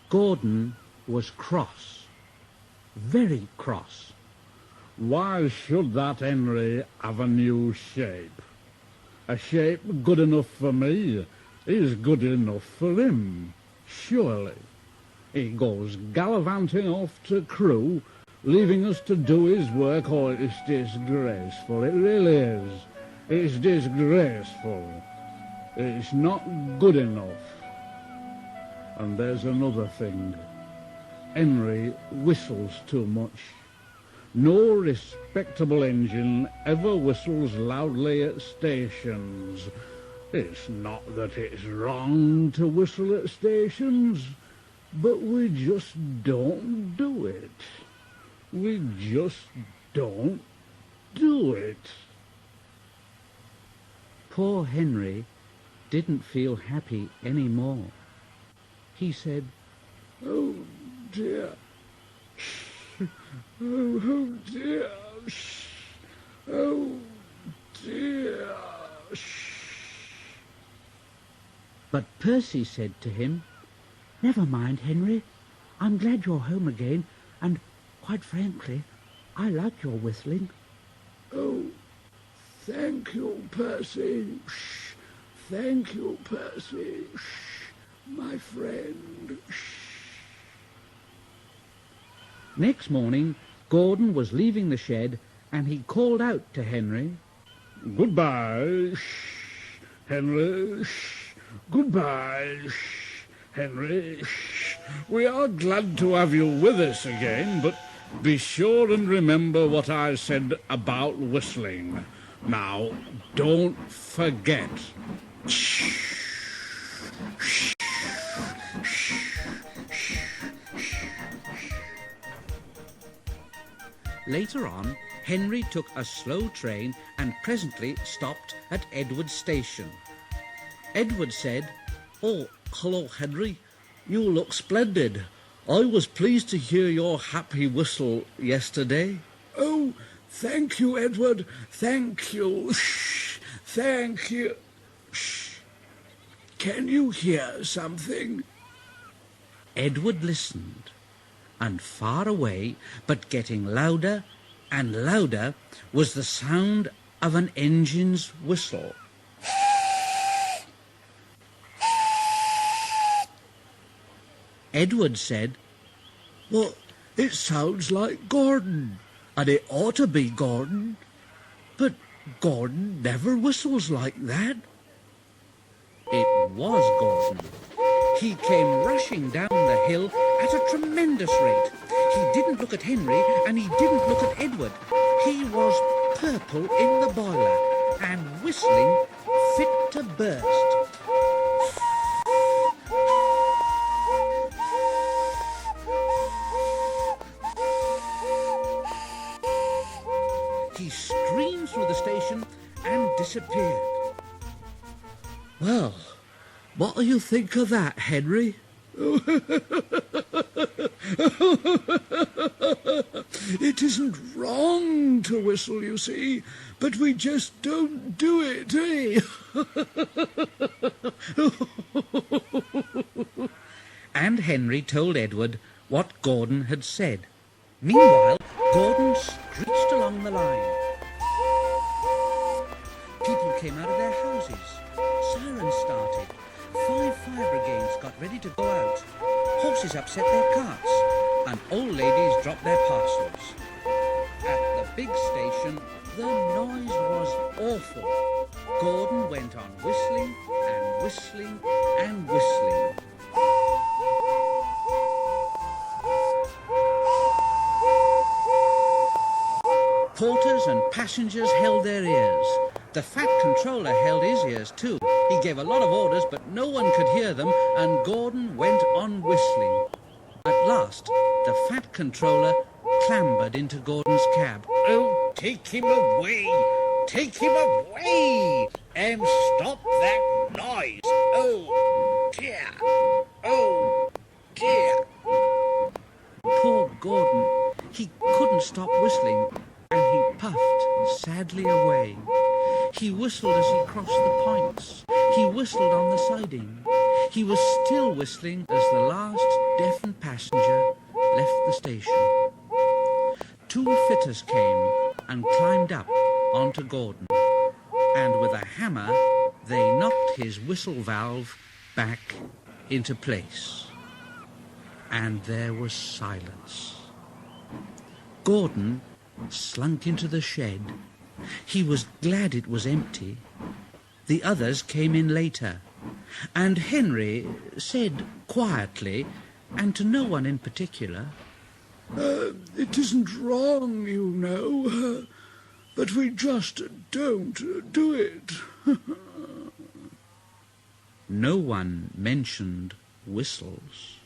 Gordon was cross, very cross. Why should that Henry have a new shape? A shape good enough for me is good enough for him, surely. He goes gallivanting off to Crewe, leaving us to do his work. Oh, it's disgraceful, it really is. It's disgraceful. It's not good enough. And there's another thing. Henry whistles too much. No respectable engine ever whistles loudly at stations. It's not that it's wrong to whistle at stations, but we just don't do it. We just don't do it. Poor Henry didn't feel happy any more. He said, "Oh dear. Oh dear. Oh dear." But Percy said to him, "Never mind, Henry. I'm glad you're home again, and quite frankly, I like your whistling." "Oh, thank you, Percy. Thank you, Percy. My friend." Next morning, Gordon was leaving the shed, and he called out to Henry, "Goodbye, Henry. Goodbye, Henry. We are glad to have you with us again, but be sure and remember what I said about whistling. Now, don't forget." Later on, Henry took a slow train and presently stopped at Edward Station. Edward said, "Oh, hello, Henry. You look splendid. I was pleased to hear your happy whistle yesterday." "Oh, thank you, Edward. Thank you. Thank you. Can you hear something?" Edward listened, and far away, but getting louder and louder, was the sound of an engine's whistle. Edward said, "Well, it sounds like Gordon, and it ought to be Gordon, but Gordon never whistles like that." It was Gordon. He came rushing down the hill at a tremendous rate. He didn't look at Henry, and he didn't look at Edward. He was purple in the boiler, and whistling fit to burst. He screamed through the station and disappeared. "Well, what do you think of that, Henry?" "It isn't wrong to whistle, you see, but we just don't do it, eh?" And Henry told Edward what Gordon had said. Meanwhile, Gordon screeched along the line. People came out of their houses. Sirens started. 5 fire brigades got ready to go out. Horses upset their carts, and old ladies dropped their parcels. At the big station, the noise was awful. Gordon went on whistling and whistling and whistling. Porters and passengers held their ears. The fat controller held his ears too. He gave a lot of orders, but no one could hear them, and Gordon went on whistling. At last, the fat controller clambered into Gordon's cab. "Oh, take him away! Take him away! And stop that noise! Oh, dear! Oh, dear!" Poor Gordon. He couldn't stop whistling, and he puffed sadly away. He whistled as he crossed the points. He whistled on the siding. He was still whistling as the last deafened passenger left the station. Two fitters came and climbed up onto Gordon, and with a hammer they knocked his whistle valve back into place. And there was silence. Gordon slunk into the shed. He was glad it was empty. The others came in later, and Henry said quietly, and to no one in particular, It isn't wrong, you know, but we just don't do it. No one mentioned whistles.